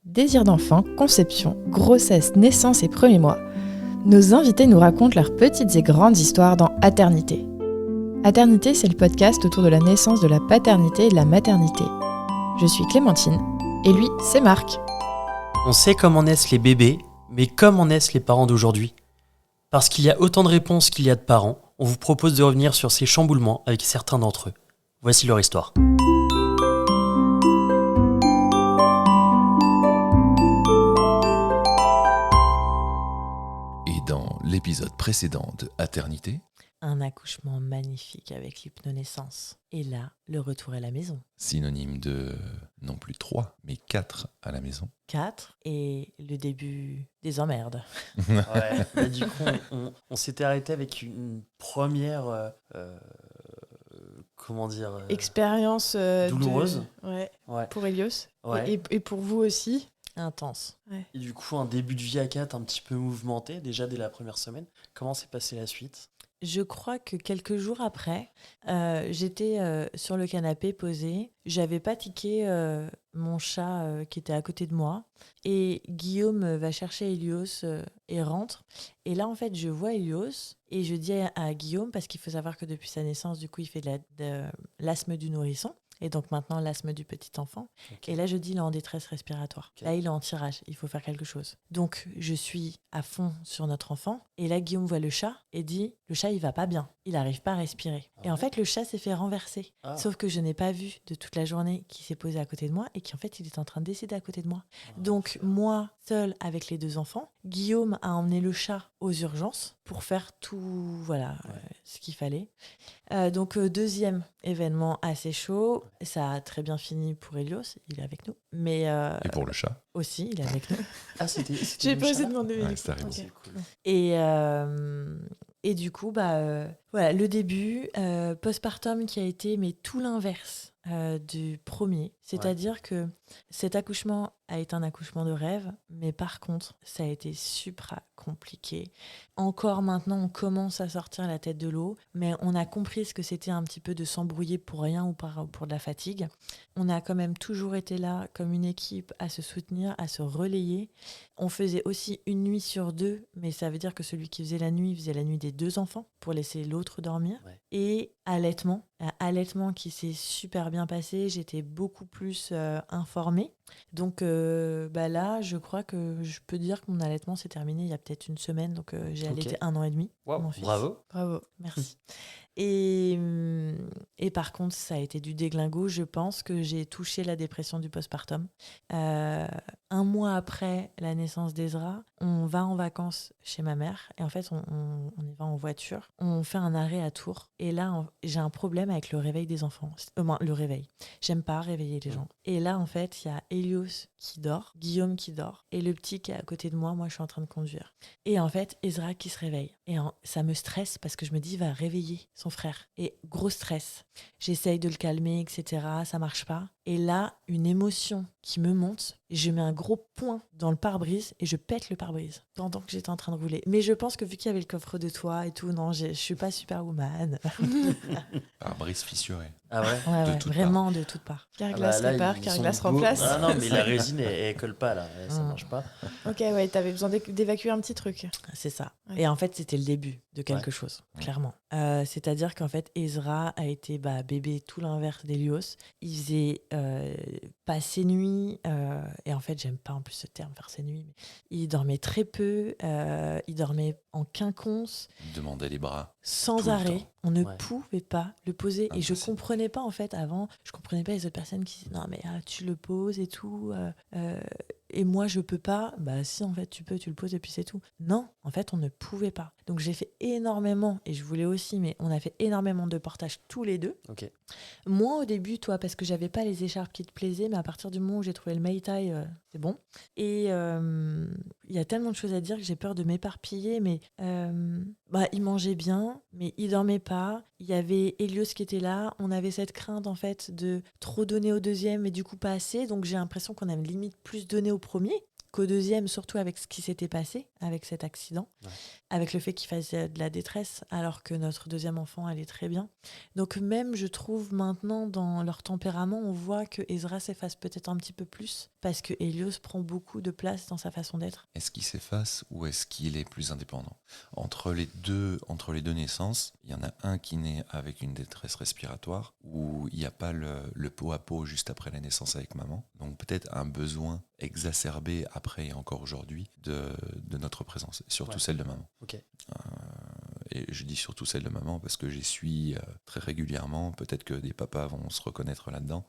Désir d'enfant, conception, grossesse, naissance et premiers mois, nos invités nous racontent leurs petites et grandes histoires dans Aternité. Aternité, c'est le podcast autour de la naissance, de la paternité et de la maternité. Je suis Clémentine, et lui, c'est Marc. On sait comment naissent les bébés, mais comment naissent les parents d'aujourd'hui ? Parce qu'il y a autant de réponses qu'il y a de parents, on vous propose de revenir sur ces chamboulements avec certains d'entre eux. Voici leur histoire. Et dans l'épisode précédent de Aternité, un accouchement magnifique avec l'hypnonaissance. Et là, le retour à la maison. synonyme de non plus 3, mais 4 à la maison. 4 et le début des emmerdes. Ouais, et du coup, on s'était arrêté avec une première... Expérience douloureuse. Ouais, Ouais. pour Elios. Ouais. Et pour vous aussi. Intense. Et du coup, un début de vie à 4 un petit peu mouvementé, déjà dès la première semaine. Comment s'est passée la suite ? Je crois que quelques jours après, j'étais sur le canapé posée. J'avais pas tiqué mon chat qui était à côté de moi. Et Guillaume va chercher Elios et rentre. Et là, en fait, je vois Elios et je dis à Guillaume, parce qu'il faut savoir que depuis sa naissance, du coup, il fait de l'asthme du nourrisson. Et donc maintenant, l'asthme du petit enfant. Okay. Et là, je dis, il est en détresse respiratoire. Okay. Là, il est en tirage. Il faut faire quelque chose. Donc, je suis à fond sur notre enfant. Et là, Guillaume voit le chat et dit, le chat, il va pas bien. Il n'arrive pas à respirer. Ah et en ouais. fait, le chat s'est fait renverser. Ah. Sauf que je n'ai pas vu de toute la journée qui s'est posé à côté de moi et qu'en fait, il est en train de décéder à côté de moi. Donc, moi, seule avec les 2 enfants, Guillaume a emmené le chat aux urgences pour faire tout, ce qu'il fallait. Donc, deuxième événement assez chaud. Ça a très bien fini pour Elios, il est avec nous. Mais Et pour le chat. aussi, il est avec nous. Ah, c'était J'ai le pas osé chat, là ? demander. Ouais, c'est arrivé. C'est cool. Et du coup, le début, postpartum qui a été mais tout l'inverse du premier. C'est-à-dire que cet accouchement a été un accouchement de rêve, mais par contre, ça a été supra compliqué. Encore maintenant, on commence à sortir la tête de l'eau, mais on a compris ce que c'était un petit peu de s'embrouiller pour rien ou pour de la fatigue. On a quand même toujours été là comme une équipe à se soutenir, à se relayer. On faisait aussi une nuit sur 2, mais ça veut dire que celui qui faisait la nuit des 2 enfants pour laisser l'autre dormir. Ouais. Et allaitement qui s'est super bien passé. J'étais beaucoup plus informée. Donc là, je crois que je peux dire que mon allaitement s'est terminé il y a peut-être une semaine. Donc j'ai allaité 1 an et demi. Wow, mon fils. bravo. Merci. Et par contre, ça a été du déglingo. Je pense que j'ai touché la dépression du postpartum. 1 mois après la naissance d'Ezra, on va en vacances chez ma mère. Et en fait, on y va en voiture. On fait un arrêt à Tours. Et là, j'ai un problème avec le réveil des enfants. Le réveil. J'aime pas réveiller les gens. Et là, en fait, il y a Elios qui dort, Guillaume qui dort, et le petit qui est à côté de moi. Moi, je suis en train de conduire. Et en fait, Ezra qui se réveille. Et ça me stresse parce que je me dis, il va réveiller son frère. Et gros stress. J'essaye de le calmer, etc. Ça marche pas. Et là, une émotion qui me monte. Et je mets un gros point dans le pare-brise et je pète le pare-brise pendant que j'étais en train de rouler. Mais je pense que vu qu'il y avait le coffre de toit et tout, non, je suis pas superwoman. Pare-brise fissuré. Ah ouais ? Ouais, toutes vraiment de toutes parts. Carglass là, répare, ils Carglass sont beaux. remplace. Ah non, mais la résine, elle colle pas, là. Ça marche pas. Ok, ouais, t'avais besoin d'évacuer un petit truc. C'est ça. Ouais. Et en fait, c'était le début de quelque chose, clairement. C'est-à-dire qu'en fait, Ezra a été bébé tout l'inverse d'Elios. Il faisait pas ses nuits. Et en fait, j'aime pas en plus ce terme, faire ses nuits. Mais il dormait très peu. Il dormait en quinconce. Il demandait les bras. Sans Tout le arrêt. temps. On ne Ouais. pouvait pas le poser. Et je Impossible. comprenais pas, en fait, avant. Je comprenais pas les autres personnes qui disaient non, mais tu le poses et tout. Et moi, je peux pas. Bah, si, en fait, tu peux, tu le poses et puis c'est tout. Non, en fait, on ne pouvait pas. Donc, j'ai fait énormément, et je voulais aussi, mais on a fait énormément de portages tous les 2. Ok. Moi, au début, toi, parce que j'avais pas les écharpes qui te plaisaient, mais à partir du moment où j'ai trouvé le Mai-Tai, c'est bon. Et il y a tellement de choses à dire que j'ai peur de m'éparpiller, mais il mangeait bien, mais il dormait pas. Il y avait Elios qui était là. On avait cette crainte, en fait, de trop donner au deuxième et du coup pas assez. Donc, j'ai l'impression qu'on avait limite plus donné au premier jusqu'au deuxième, surtout avec ce qui s'était passé, avec cet accident, avec le fait qu'il fasse de la détresse, alors que notre deuxième enfant allait très bien. Donc même, je trouve maintenant, dans leur tempérament, on voit que Ezra s'efface peut-être un petit peu plus, parce que Hélios prend beaucoup de place dans sa façon d'être. Est-ce qu'il s'efface ou est-ce qu'il est plus indépendant ? Entre les deux naissances, il y en a un qui naît avec une détresse respiratoire, où il n'y a pas le pot à pot juste après la naissance avec maman. Donc peut-être un besoin exacerbé après et encore aujourd'hui de notre présence, surtout celle de maman. Ok. Et je dis surtout celle de maman parce que j'essuie très régulièrement, peut-être que des papas vont se reconnaître là-dedans.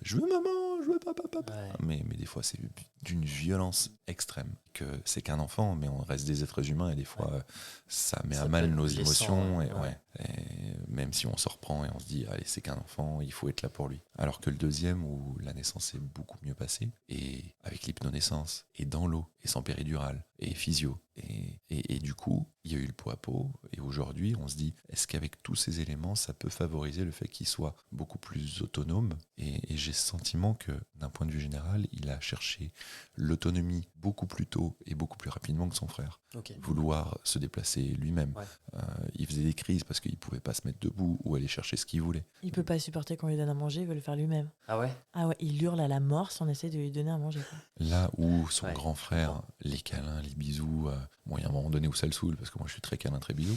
Je veux maman, je veux papa. Ouais. Mais des fois, c'est d'une violence extrême. Que c'est qu'un enfant, mais on reste des êtres humains et des fois, ça met Ça à peut mal être nos blessant, émotions. ouais. Et même si on se reprend et on se dit, allez, c'est qu'un enfant, il faut être là pour lui. Alors que le deuxième, où la naissance est beaucoup mieux passée, et avec l'hypnonaissance, et dans l'eau, et sans péridurale, et physio. Et du coup, il y a eu le pot à pot. Et aujourd'hui, on se dit, est-ce qu'avec tous ces éléments, ça peut favoriser le fait qu'il soit beaucoup plus autonome ? Et j'ai ce sentiment que, d'un point de vue général, il a cherché l'autonomie beaucoup plus tôt et beaucoup plus rapidement que son frère. Ok. Vouloir se déplacer lui-même. Ouais. Il faisait des crises parce qu'il ne pouvait pas se mettre debout ou aller chercher ce qu'il voulait. Il peut pas supporter qu'on lui donne à manger, il veut le faire lui-même. Ah ouais. Ah ouais, il hurle à la mort si on essaie de lui donner à manger, quoi. Là où son Ouais, grand frère, les câlins, les bisous, bon, il y a un moment donné où ça le saoule, parce que moi je suis très câlin, très bisou,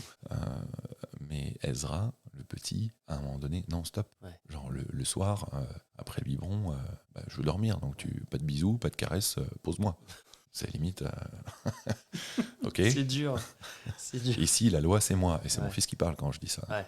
mais Ezra, le petit, à un moment donné, non, stop. Ouais. Genre le soir, après le biberon, je veux dormir, donc pas de bisous, pas de caresses, pose-moi. C'est limite. Ok. C'est dur. C'est dur. Ici, la loi, c'est moi, et c'est mon Ouais. fils qui parle quand je dis ça. Ouais.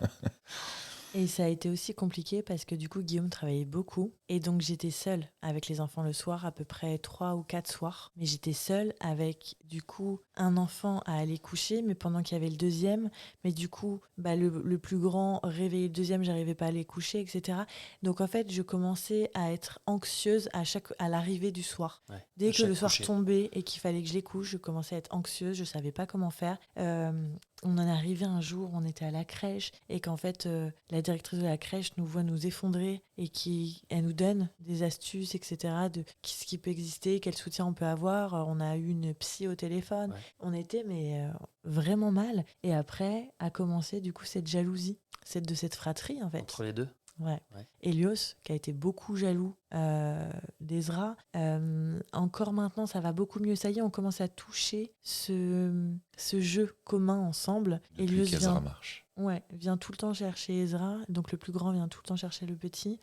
Et ça a été aussi compliqué parce que du coup, Guillaume travaillait beaucoup. Et donc, j'étais seule avec les enfants le soir, à peu près 3 ou 4 soirs. Mais j'étais seule avec, du coup, un enfant à aller coucher, mais pendant qu'il y avait le deuxième. Mais du coup, le plus grand réveillait le deuxième, j'arrivais pas à aller coucher, etc. Donc, en fait, je commençais à être anxieuse à l'arrivée du soir. Ouais. Dès À que chaque le soir coucher. tombait et qu'il fallait que je les couche, je commençais à être anxieuse, je savais pas comment faire. On en est arrivé un jour, on était à la crèche et qu'en fait, la directrice de la crèche nous voit nous effondrer et elle nous donne des astuces, etc., de ce qui peut exister, quel soutien on peut avoir. On a eu une psy au téléphone. Ouais. On était vraiment mal. Et après a commencé du coup cette jalousie, de cette fratrie en fait. Entre les deux. Ouais. Ouais. Hélios, qui a été beaucoup jaloux d'Ezra, encore maintenant, ça va beaucoup mieux. Ça y est, on commence à toucher ce jeu commun ensemble. Depuis Hélios qu'Ezra marche. vient tout le temps chercher Ezra, donc le plus grand vient tout le temps chercher le petit.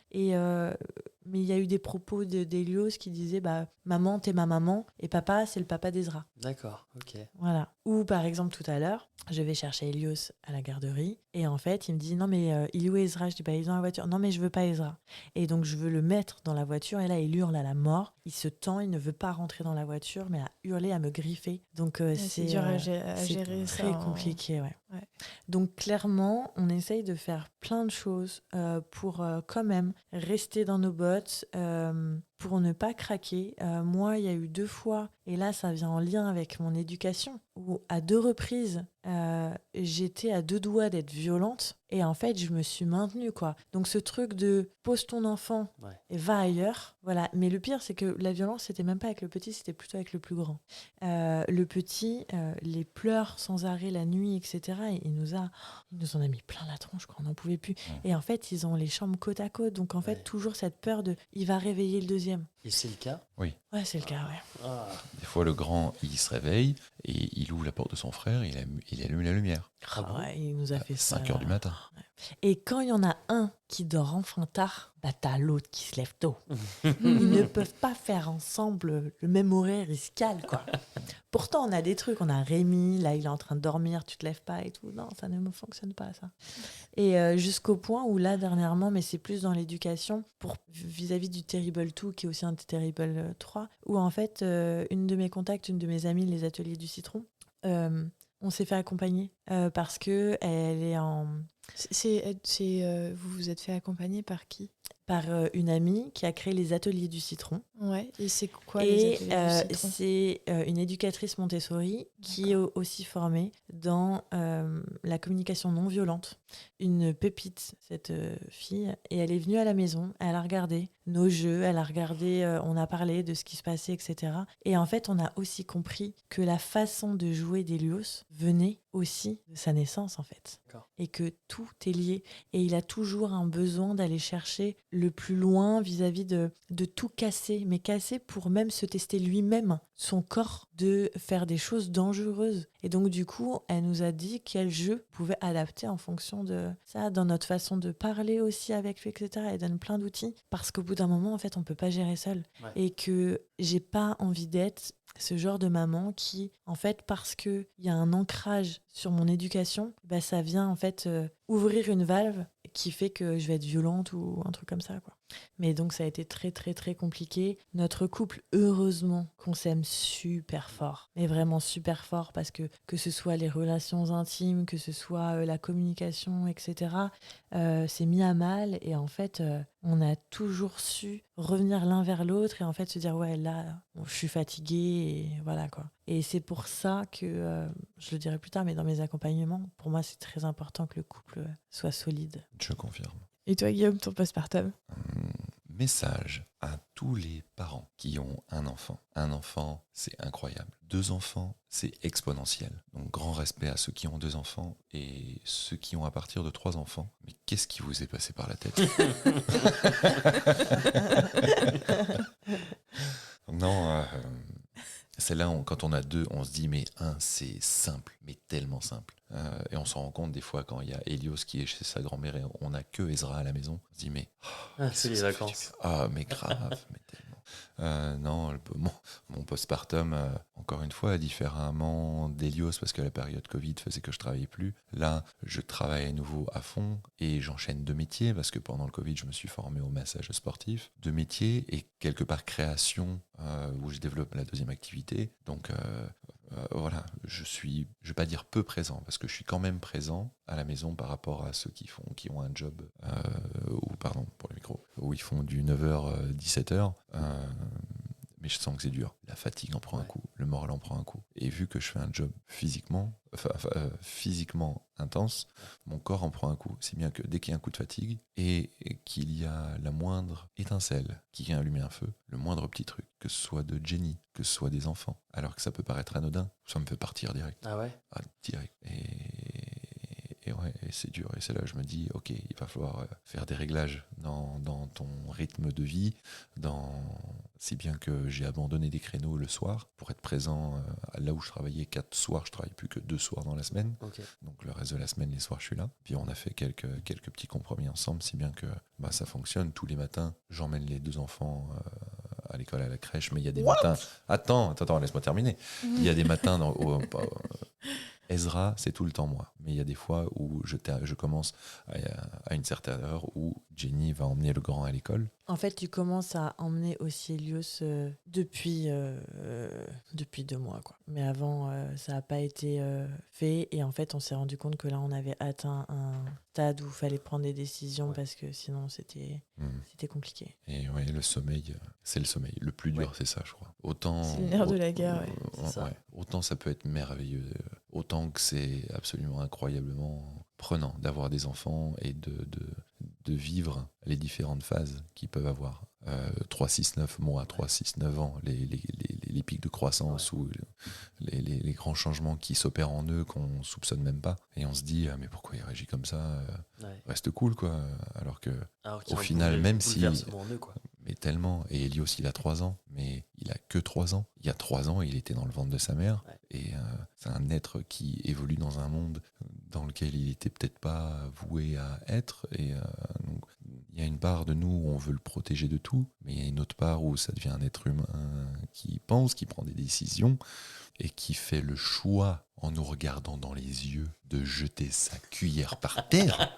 Mais il y a eu des propos d'Hélios qui disaient maman, t'es ma maman, et papa, c'est le papa d'Ezra. D'accord. Ok. Voilà. Ou par exemple, tout à l'heure, je vais chercher Hélios à la garderie, et en fait, il me dit non, mais il est où Ezra ? Je dis il est dans la voiture. Non, mais je veux pas Ezra. Et donc, je veux le mettre dans la voiture, et là, il hurle à la mort. Il se tend, il ne veut pas rentrer dans la voiture, mais à hurler, à me griffer. Donc, c'est dur à gérer c'est ça. très compliqué, ouais. Ouais. Donc, clairement, on essaye de faire plein de choses pour quand même rester dans nos bottes, pour ne pas craquer. Moi, il y a eu 2 fois, et là, ça vient en lien avec mon éducation, où à 2 reprises, j'étais à 2 doigts d'être violente, et en fait, je me suis maintenue, quoi. Donc, ce truc de pose ton enfant et va ailleurs, voilà. Mais le pire, c'est que la violence, c'était même pas avec le petit, c'était plutôt avec le plus grand. Le petit, les pleurs sans arrêt la nuit, etc., et il nous en a mis plein la tronche, quoi, on n'en pouvait plus. Et en fait, ils ont les chambres côte à côte, donc en fait, toujours cette peur de il va réveiller le deuxième. Et c'est le cas. Oui. Ouais, c'est le cas, ouais. Ah. Des fois, le grand, il se réveille et il ouvre la porte de son frère, il allume la lumière. Ah bon ? Ouais, il nous a fait ça. 5 heures du matin. Et quand il y en a un qui dort enfin tard, t'as l'autre qui se lève tôt. Ils ne peuvent pas faire ensemble le même horaire, ils se calent, quoi. Pourtant, on a des trucs, on a Rémi, là, il est en train de dormir, tu te lèves pas et tout. Non, ça ne me fonctionne pas, ça. Et jusqu'au point où, là, dernièrement, mais c'est plus dans l'éducation, vis-à-vis du Terrible 2, qui est aussi un Terrible 3, où en fait, une de mes contacts, une de mes amies, les ateliers du citron, on s'est fait accompagner parce que elle est en... Vous vous êtes fait accompagner par qui ? Par une amie qui a créé les ateliers du citron. Ouais, et c'est quoi les ateliers du citron ? C'est une éducatrice Montessori qui est aussi formée dans la communication non violente. Une pépite, cette fille, et elle est venue à la maison, elle a regardé nos jeux, elle a regardé, on a parlé de ce qui se passait, etc. Et en fait, on a aussi compris que la façon de jouer d'Hélios venait aussi de sa naissance, en fait. D'accord. Et que tout est lié. Et il a toujours un besoin d'aller chercher le plus loin vis-à-vis de tout casser, mais casser pour même se tester lui-même, son corps, de faire des choses dangereuses. Et donc, du coup, elle nous a dit quel jeu pouvait adapter en fonction de ça, dans notre façon de parler aussi avec lui, etc. Elle donne plein d'outils parce qu'au bout d'un moment, en fait, on peut pas gérer seul. Ouais. Et que j'ai pas envie d'être ce genre de maman qui, en fait, parce qu'il y a un ancrage sur mon éducation, bah, ça vient en fait ouvrir une valve qui fait que je vais être violente ou un truc comme ça, quoi. Mais donc ça a été très très très compliqué. Notre couple, heureusement qu'on s'aime super fort, mais vraiment super fort, parce que ce soit les relations intimes, que ce soit la communication, etc., c'est mis à mal. Et en fait, on a toujours su revenir l'un vers l'autre et en fait se dire ouais, là, je suis fatiguée et voilà, quoi. Et c'est pour ça que, je le dirai plus tard, mais dans mes accompagnements, pour moi, c'est très important que le couple soit solide. Je confirme. Et toi, Guillaume, ton postpartum? Message à tous les parents qui ont un enfant. Un enfant, c'est incroyable. 2 enfants, c'est exponentiel. Donc grand respect à ceux qui ont 2 enfants et ceux qui ont à partir de 3 enfants. Mais qu'est-ce qui vous est passé par la tête? Non, celle-là, quand on a 2, on se dit mais c'est simple, mais tellement simple. Et on s'en rend compte des fois quand il y a Hélios qui est chez sa grand-mère et on n'a que Ezra à la maison. On se dit mais c'est les vacances. mais grave, mais tellement. Non, mon postpartum, encore une fois, différemment d'Hélios, parce que la période Covid faisait que je travaillais plus. Là, je travaille à nouveau à fond et j'enchaîne 2 métiers, parce que pendant le Covid, je me suis formé au massage sportif. 2 métiers et quelque part création, où je développe la 2e activité. Donc voilà, je vais pas dire peu présent, parce que je suis quand même présent à la maison par rapport à ceux qui ont un job, pour le micro, où ils font du 9h, 17h. Mais je sens que c'est dur. La fatigue en prend un coup, le moral en prend un coup. Et vu que je fais un job physiquement intense, mon corps en prend un coup. C'est bien que dès qu'il y a un coup de fatigue et qu'il y a la moindre étincelle qui vient allumer un feu, le moindre petit truc, que ce soit de Jenny, que ce soit des enfants, alors que ça peut paraître anodin, ça me fait partir direct. Ah ouais? Direct. Et ouais, et c'est dur. Et c'est là que je me dis, ok, il va falloir faire des réglages dans ton rythme de vie, si bien que j'ai abandonné des créneaux le soir pour être présent là où je travaillais 4 soirs, je travaille plus que 2 soirs dans la semaine. Okay. Donc le reste de la semaine, les soirs, je suis là. Puis on a fait quelques petits compromis ensemble, si bien que ça fonctionne. Tous les matins, j'emmène les 2 enfants à l'école, à la crèche, mais il y a des matins... Attends, laisse-moi terminer. Il y a des matins... Ezra, c'est tout le temps moi. Mais il y a des fois où je commence à une certaine heure où Jenny va emmener le grand à l'école. En fait, tu commences à emmener aussi Hélios depuis 2 mois, quoi. Mais avant, ça n'a pas été fait. Et en fait, on s'est rendu compte que là, on avait atteint un stade où il fallait prendre des décisions parce que sinon, c'était compliqué. Et ouais, le sommeil, c'est le sommeil. Le plus dur, c'est ça, je crois. Autant, c'est le nerf de la guerre, autant ça peut être merveilleux. Autant que c'est absolument incroyablement prenant d'avoir des enfants et de vivre les différentes phases qu'ils peuvent avoir. 3, 6, 9 mois, 3, 6, 9 ans, les pics de croissance ou les grands changements qui s'opèrent en eux qu'on soupçonne même pas. Et on se dit, mais pourquoi il réagit comme ça? Reste cool, quoi. Alors au final, même si... Mais tellement. Et Hélios, il a 3 ans, mais il a que 3 ans. Il y a 3 ans, il était dans le ventre de sa mère. Et c'est un être qui évolue dans un monde dans lequel il était peut-être pas voué à être. Et donc, il y a une part de nous où on veut le protéger de tout, mais il y a une autre part où ça devient un être humain qui pense, qui prend des décisions et qui fait le choix, en nous regardant dans les yeux, de jeter sa cuillère par terre.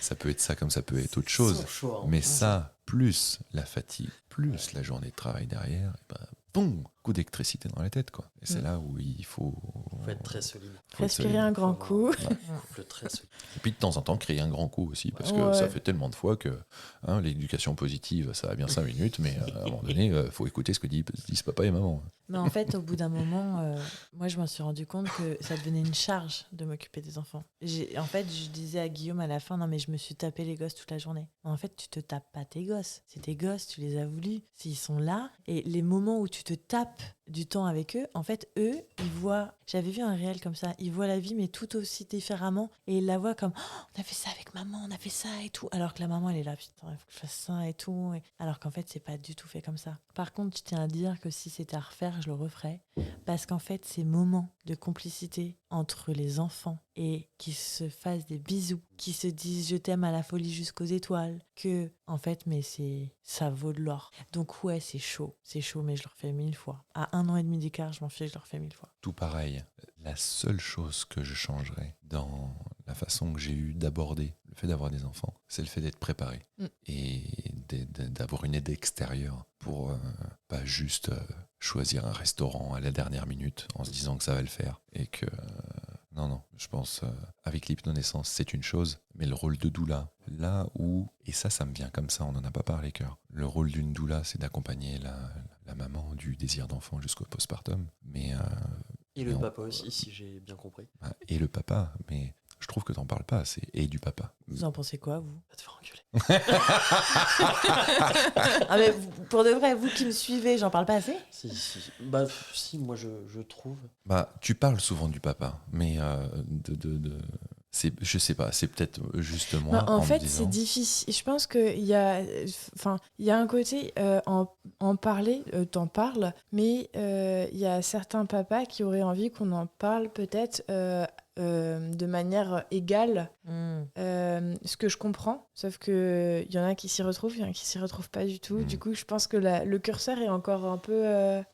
Ça peut être ça comme ça peut être autre chose. Mais ça, plus la fatigue, plus la journée de travail derrière, boum, coup d'électricité dans la tête, quoi. Et c'est là où il faut être très solide. Respirer un grand coup. Le très solide. Et puis de temps en temps créer un grand coup aussi, parce que Ouais. ça fait tellement de fois que l'éducation positive, ça va bien 5 minutes, mais à un moment donné, il faut écouter ce que disent papa et maman. Mais en fait, au bout d'un moment, moi, je m'en suis rendu compte que ça devenait une charge de m'occuper des enfants. En fait, je disais à Guillaume à la fin, non, mais je me suis tapé les gosses toute la journée. En fait, tu te tapes pas tes gosses. C'est tes gosses, tu les as voulus. S'ils sont là, et les moments où tu te tapes du temps avec eux, en fait, eux, ils voient... J'avais vu un réel comme ça. Ils voient la vie, mais tout aussi différemment. Et ils la voient comme, oh, on a fait ça avec maman, on a fait ça et tout. Alors que la maman, elle est là, putain, il faut que je fasse ça et tout. Alors qu'en fait, c'est pas du tout fait comme ça. Par contre, je tiens à dire que si c'était à refaire, je le referais. Parce qu'en fait, ces moments de complicité entre les enfants et qui se fassent des bisous, qui se disent je t'aime à la folie jusqu'aux étoiles, que en fait, mais ça vaut de l'or. Donc ouais, c'est chaud, mais je le refais 1000 fois. À 1 an et demi d'écart, je m'en fiche, je le refais 1000 fois. Tout pareil. La seule chose que je changerais dans la façon que j'ai eu d'aborder le fait d'avoir des enfants, c'est le fait d'être préparé et d'avoir une aide extérieure pour pas juste choisir un restaurant à la dernière minute en se disant que ça va le faire et que non, je pense avec l'hypnonaissance c'est une chose, mais le rôle de doula, là où, et ça me vient comme ça, on n'en a pas parlé cœur, le rôle d'une doula c'est d'accompagner la maman du désir d'enfant jusqu'au postpartum, mais Et le papa aussi, si j'ai bien compris. et le papa, mais je trouve que t'en parles pas assez, et du papa. Vous en pensez quoi, vous? Va te faire engueuler. Ah mais pour de vrai, vous qui me suivez, j'en parle pas assez? Si. Bah, si, moi je trouve. Bah, tu parles souvent du papa, mais je sais pas, c'est peut-être juste moi. En fait, me disant... c'est difficile. Je pense qu'il y a, il y a un côté en parler, t'en parles, mais il y a certains papas qui auraient envie qu'on en parle peut-être de manière égale. Ce que je comprends, sauf que il y en a qui s'y retrouvent, il y en a qui s'y retrouvent pas du tout. Du coup, je pense que le curseur est encore un peu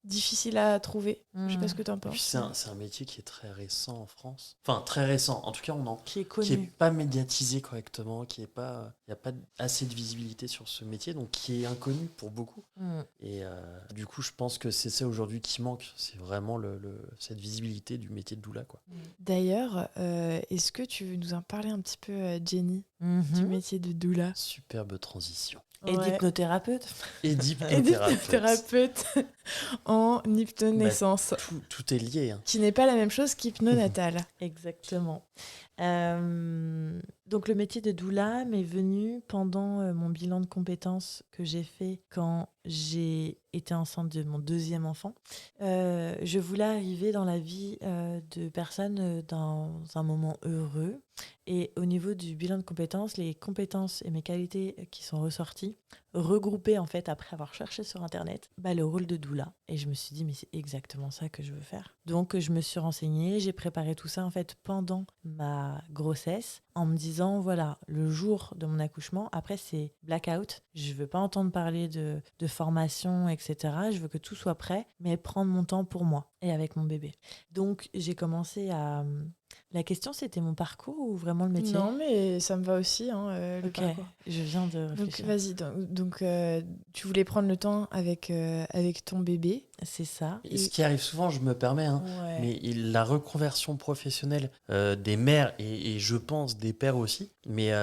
difficile à trouver. Je sais pas ce que t'en Et puis penses. c'est un métier qui est très récent en France. Enfin, très récent. En tout cas, Qui est connu. qui est pas médiatisé correctement, il y a pas assez de visibilité sur ce métier, donc qui est inconnu pour beaucoup. Et du coup, je pense que c'est ça aujourd'hui qui manque. C'est vraiment cette visibilité du métier de doula, quoi. D'ailleurs, est-ce que tu veux nous en parler un petit peu, Jenny, du métier de doula? Superbe transition. Et d'hypnothérapeute. Et Et d'hypnothérapeute. thérapeute en hypnonaissance, Tout est lié. Hein. qui n'est pas la même chose qu'hypnonatal. Exactement. Donc le métier de doula m'est venu pendant mon bilan de compétences que j'ai fait quand j'ai été enceinte de mon 2e enfant. Je voulais arriver dans la vie de personnes dans un moment heureux. Et au niveau du bilan de compétences, les compétences et mes qualités qui sont ressorties, regroupées en fait après avoir cherché sur Internet, le rôle de doula. Et je me suis dit, mais c'est exactement ça que je veux faire. Donc je me suis renseignée, j'ai préparé tout ça en fait pendant ma grossesse en me disant, voilà, le jour de mon accouchement, après c'est blackout, je veux pas entendre parler de formation, etc. Je veux que tout soit prêt, mais prendre mon temps pour moi et avec mon bébé. Donc j'ai commencé à... La question, c'était mon parcours ou vraiment le métier? Non, mais ça me va aussi, le parcours. Je viens de Donc réfléchir. vas-y, donc tu voulais prendre le temps avec ton bébé. C'est ça. Et ce qui arrive souvent, je me permets, Ouais. mais la reconversion professionnelle des mères et je pense des pères aussi, mais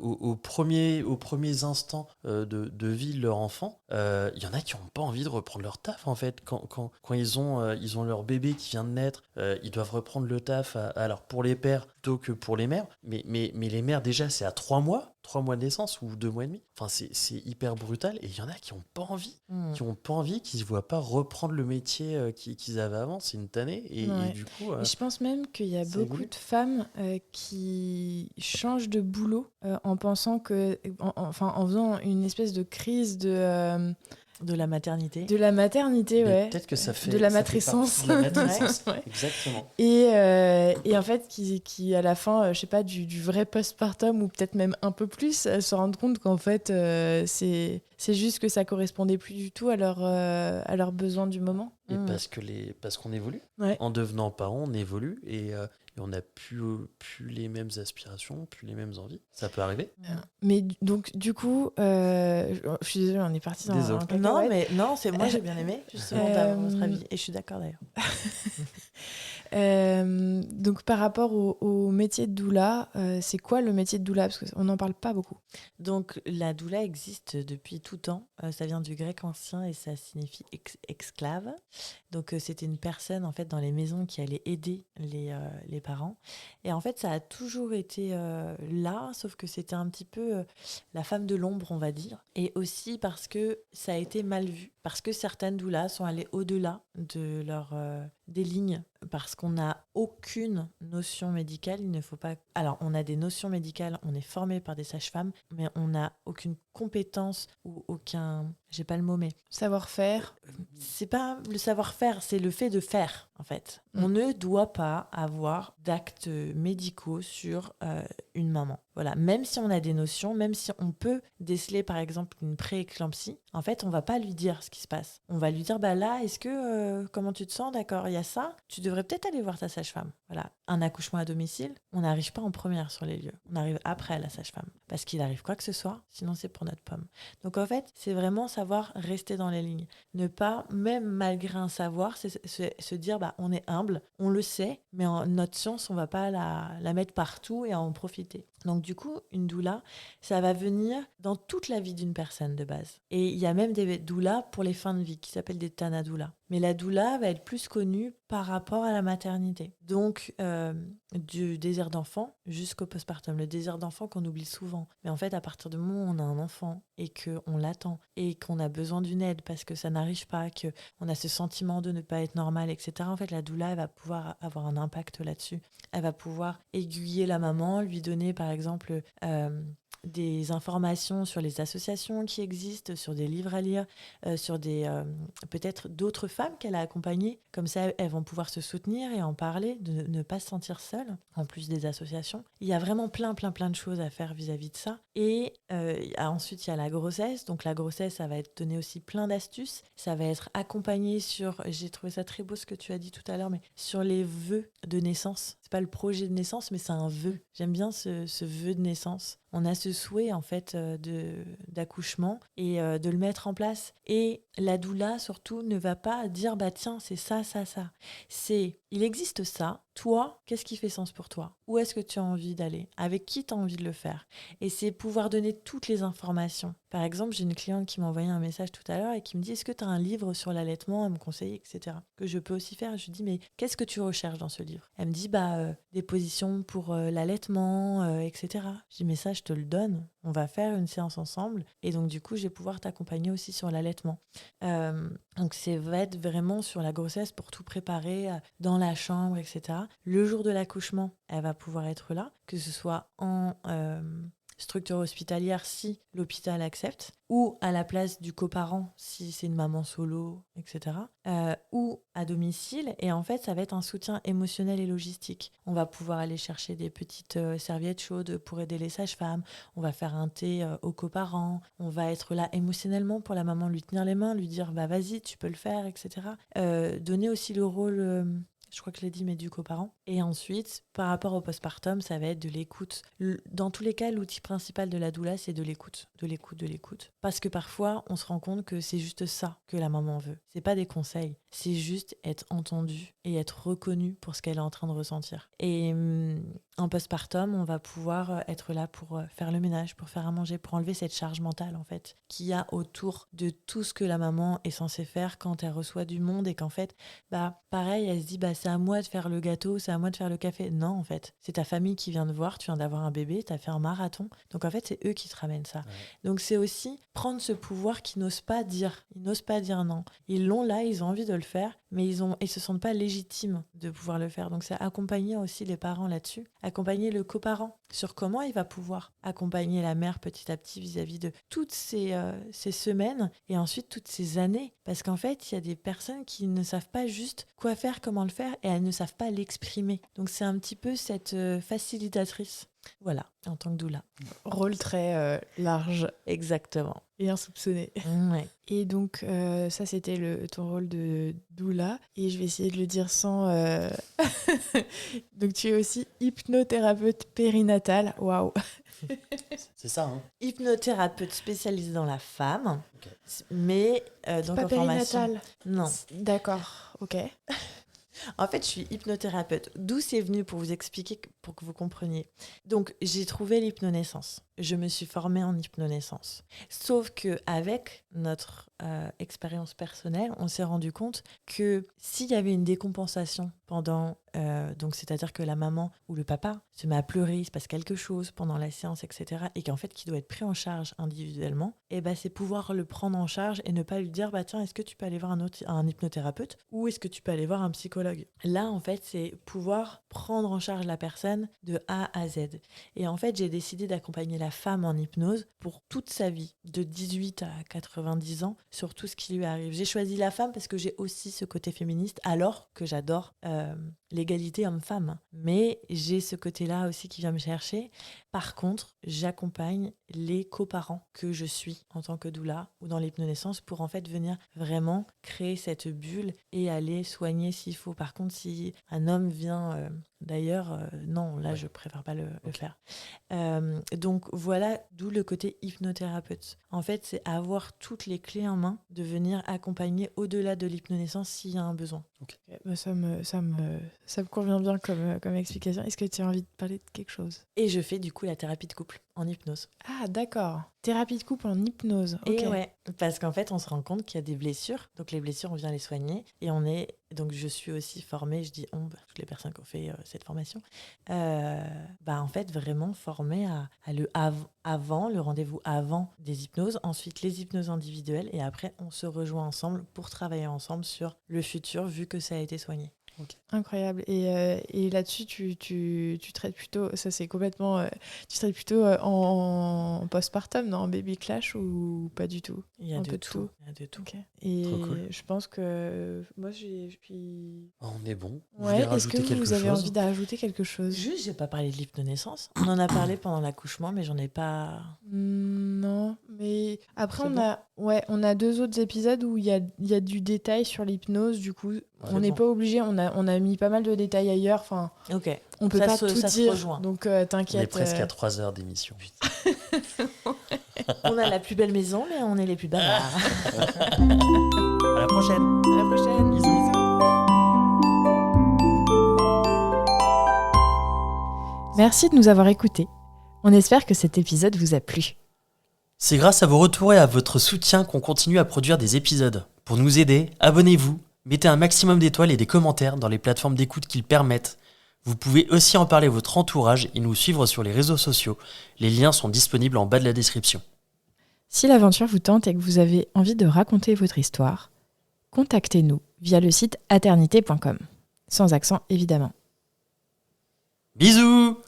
aux premiers instants de vie de leur enfant, il y en a qui n'ont pas envie de reprendre leur taf en fait. Quand ils ont leur bébé qui vient de naître, ils doivent reprendre le taf alors pour les pères plutôt que pour les mères, mais les mères déjà c'est à 3 mois de naissance ou 2 mois et demi. Enfin c'est hyper brutal et il y en a qui n'ont pas envie, qui se voient pas reprendre le métier qu'ils avaient avant, c'est une tannée et du coup Et je pense même qu'il y a ça beaucoup évolue. de femmes qui changent de boulot en pensant que, en faisant une espèce de crise De la maternité. de la maternité, Mais ouais. peut-être que ça fait de la ça fait matrescence. partie de la matrescence. Ouais. Exactement. Et en fait, qui à la fin, je sais pas, du vrai postpartum ou peut-être même un peu plus, se rendent compte qu'en fait, c'est juste que ça correspondait plus du tout à leurs besoins du moment. Et parce qu'on évolue. Ouais. En devenant parent, on évolue. Et et on n'a plus les mêmes aspirations, plus les mêmes envies. Ça peut arriver. Mais donc, du coup, je suis désolée, on est parti dans Désolé. un cacahuète. Non, c'est moi j'ai bien aimé justement d'avoir votre avis et je suis d'accord d'ailleurs. Donc, par rapport au métier de doula, c'est quoi le métier de doula? Parce qu'on n'en parle pas beaucoup. Donc la doula existe depuis tout temps. Ça vient du grec ancien et ça signifie esclave. Donc c'était une personne en fait dans les maisons qui allait aider les parents. Et en fait ça a toujours été là, sauf que c'était un petit peu la femme de l'ombre, on va dire. Et aussi parce que ça a été mal vu. Parce que certaines doulas sont allées au-delà de des lignes. Parce qu'on n'a aucune notion médicale, il ne faut pas... Alors, on a des notions médicales, on est formé par des sages-femmes, mais on n'a aucune compétence ou aucun... J'ai pas le mot, mais... Savoir-faire. C'est pas le savoir-faire, c'est le fait de faire, en fait. On ne doit pas avoir d'actes médicaux sur une maman. Voilà, même si on a des notions, même si on peut déceler, par exemple, une pré-éclampsie, en fait, on va pas lui dire ce qui se passe. On va lui dire, bah là, est-ce que... comment tu te sens? D'accord, il y a ça. Tu devrais peut-être aller voir ta sage-femme. Voilà, un accouchement à domicile, on n'arrive pas en première sur les lieux. On arrive après à la sage-femme. Parce qu'il arrive quoi que ce soit, sinon c'est pour notre pomme. Donc en fait, c'est vraiment savoir rester dans les lignes. Ne pas, même malgré un savoir, se dire, bah, on est humble, on le sait, mais en notre science, on va pas la mettre partout et en profiter. Donc du coup, une doula, ça va venir dans toute la vie d'une personne de base. Et il y a même des doulas pour les fins de vie qui s'appellent des tanadoulas. Mais la doula va être plus connue par rapport à la maternité. Donc, du désir d'enfant jusqu'au postpartum. Le désir d'enfant qu'on oublie souvent. Mais en fait, à partir du moment où on a un enfant et qu'on l'attend et qu'on a besoin d'une aide parce que ça n'arrive pas, qu'on a ce sentiment de ne pas être normal, etc., en fait, la doula, elle va pouvoir avoir un impact là-dessus. Elle va pouvoir aiguiller la maman, lui donner, par exemple... des informations sur les associations qui existent, sur des livres à lire, sur peut-être d'autres femmes qu'elle a accompagnées. Comme ça, elles vont pouvoir se soutenir et en parler, de ne pas se sentir seules, en plus des associations. Il y a vraiment plein de choses à faire vis-à-vis de ça. Et ensuite, il y a la grossesse. Donc la grossesse, ça va être donner aussi plein d'astuces. Ça va être accompagné sur, j'ai trouvé ça très beau ce que tu as dit tout à l'heure, mais sur les vœux de naissance. C'est pas le projet de naissance, mais c'est un vœu. J'aime bien ce vœu de naissance. On a ce souhait en fait d'accouchement et de le mettre en place. Et la doula surtout ne va pas dire bah tiens c'est ça. C'est il existe ça. Toi, qu'est-ce qui fait sens pour toi? Où est-ce que tu as envie d'aller? Avec qui tu as envie de le faire? Et c'est pouvoir donner toutes les informations. Par exemple, j'ai une cliente qui m'a envoyé un message tout à l'heure et qui me dit est-ce que tu as un livre sur l'allaitement à me conseiller, etc. Que je peux aussi faire. Je lui dis mais qu'est-ce que tu recherches dans ce livre? Elle me dit des positions pour l'allaitement, etc. Je dis mais ça je te le donne. On va faire une séance ensemble et donc du coup je vais pouvoir t'accompagner aussi sur l'allaitement. Donc c'est va être vraiment sur la grossesse pour tout préparer dans la chambre, etc. Le jour de l'accouchement, elle va pouvoir être là, que ce soit en structure hospitalière si l'hôpital accepte, ou à la place du coparent si c'est une maman solo, etc. Ou à domicile. Et en fait, ça va être un soutien émotionnel et logistique. On va pouvoir aller chercher des petites serviettes chaudes pour aider les sages-femmes. On va faire un thé aux coparents. On va être là émotionnellement pour la maman, lui tenir les mains, lui dire bah vas-y, tu peux le faire, etc. Donner aussi le rôle... je crois que je l'ai dit, mais du coparent. Et ensuite, par rapport au postpartum, ça va être de l'écoute. Dans tous les cas, l'outil principal de la doula, c'est de l'écoute. De l'écoute. Parce que parfois, on se rend compte que c'est juste ça que la maman veut. C'est pas des conseils. C'est juste être entendue et être reconnue pour ce qu'elle est en train de ressentir. Et en postpartum, on va pouvoir être là pour faire le ménage, pour faire à manger, pour enlever cette charge mentale, en fait, qu'il y a autour de tout ce que la maman est censée faire quand elle reçoit du monde et qu'en fait, pareil, elle se dit, c'est à moi de faire le gâteau, c'est à moi de faire le café. Non, en fait, c'est ta famille qui vient te voir, tu viens d'avoir un bébé, t'as fait un marathon. Donc, en fait, c'est eux qui te ramènent ça. Ouais. Donc, c'est aussi prendre ce pouvoir qu'ils n'osent pas dire. Ils n'osent pas dire non. Ils l'ont là, ils ont envie de le faire, mais ils se sentent pas légitimes de pouvoir le faire. Donc, c'est accompagner aussi les parents là-dessus, accompagner le coparent sur comment il va pouvoir accompagner la mère petit à petit vis-à-vis de toutes ces semaines et ensuite toutes ces années. Parce qu'en fait, il y a des personnes qui ne savent pas juste quoi faire, comment le faire faire et elles ne savent pas l'exprimer. Donc c'est un petit peu cette facilitatrice. Voilà, en tant que doula. Rôle très large Exactement. et insoupçonné. Ouais. Et donc, ça, c'était ton rôle de doula. Et je vais essayer de le dire sans... Donc, tu es aussi hypnothérapeute périnatale. Waouh. C'est ça, hein. Hypnothérapeute spécialisée dans la femme, mais donc Pas en formation. périnatale. Non. D'accord, ok. En fait, je suis hypnothérapeute. D'où c'est venu pour vous expliquer, pour que vous compreniez. Donc, j'ai trouvé l'hypnonaissance. Je me suis formée en hypnonaissance. Sauf qu'avec notre expérience personnelle, on s'est rendu compte que s'il y avait une décompensation pendant... donc, c'est-à-dire que la maman ou le papa se met à pleurer, il se passe quelque chose pendant la séance, etc. et qu'en fait, qui doit être pris en charge individuellement, et ben, c'est pouvoir le prendre en charge et ne pas lui dire « tiens, est-ce que tu peux aller voir un hypnothérapeute ou est-ce que tu peux aller voir un psychologue ?» Là, en fait, c'est pouvoir prendre en charge la personne de A à Z. Et en fait, j'ai décidé d'accompagner la femme en hypnose pour toute sa vie, de 18 à 90 ans, sur tout ce qui lui arrive. J'ai choisi la femme parce que j'ai aussi ce côté féministe, alors que j'adore l'égalité homme-femme. Mais j'ai ce côté-là aussi qui vient me chercher. Par contre, j'accompagne les coparents que je suis en tant que doula ou dans l'hypnonaissance pour en fait venir vraiment créer cette bulle et aller soigner s'il faut. Par contre, si un homme vient... D'ailleurs, non, là, je préfère pas le faire. Donc, voilà, d'où le côté hypnothérapeute. En fait, c'est avoir toutes les clés en main de venir accompagner au-delà de l'hypnonaissance s'il y a un besoin. Okay. Bah, ça me convient bien comme explication. Est-ce que tu as envie de parler de quelque chose ? Et je fais du coup la thérapie de couple en hypnose. Ah, d'accord. Thérapie de couple en hypnose. Okay. Et ouais, parce qu'en fait, on se rend compte qu'il y a des blessures. Donc, les blessures, on vient les soigner. Et donc, je suis aussi formée, je dis on, toutes les personnes qui ont fait cette formation, en fait, vraiment formée à le rendez-vous avant des hypnoses, ensuite les hypnoses individuelles, et après, on se rejoint ensemble pour travailler ensemble sur le futur, vu que ça a été soigné. Okay. Incroyable. Et là-dessus, tu traites plutôt, ça c'est complètement, tu traites plutôt en postpartum, non, en baby clash ou pas du tout? Il y a de tout. Il y a de tout. Okay. Et cool. Je pense que moi, je suis... On est bon. Ouais, est-ce que vous avez envie d'ajouter quelque chose? Juste, j'ai pas parlé de l'hypnonaissance. On en a parlé pendant l'accouchement, mais j'en ai pas... Non, mais après, on a 2 autres épisodes où il y a du détail sur l'hypnose, du coup, on n'est pas obligé, on a mis pas mal de détails ailleurs, enfin, okay. On peut pas tout dire, donc t'inquiète. On est presque à 3 heures d'émission. On a la plus belle maison, mais on est les plus bavards. À la prochaine. À la prochaine. Bisous. Merci de nous avoir écoutés. On espère que cet épisode vous a plu. C'est grâce à vos retours et à votre soutien qu'on continue à produire des épisodes. Pour nous aider, abonnez-vous, mettez un maximum d'étoiles et des commentaires dans les plateformes d'écoute qui le permettent. Vous pouvez aussi en parler à votre entourage et nous suivre sur les réseaux sociaux. Les liens sont disponibles en bas de la description. Si l'aventure vous tente et que vous avez envie de raconter votre histoire, contactez-nous via le site aternité.com. Sans accent, évidemment. Bisous!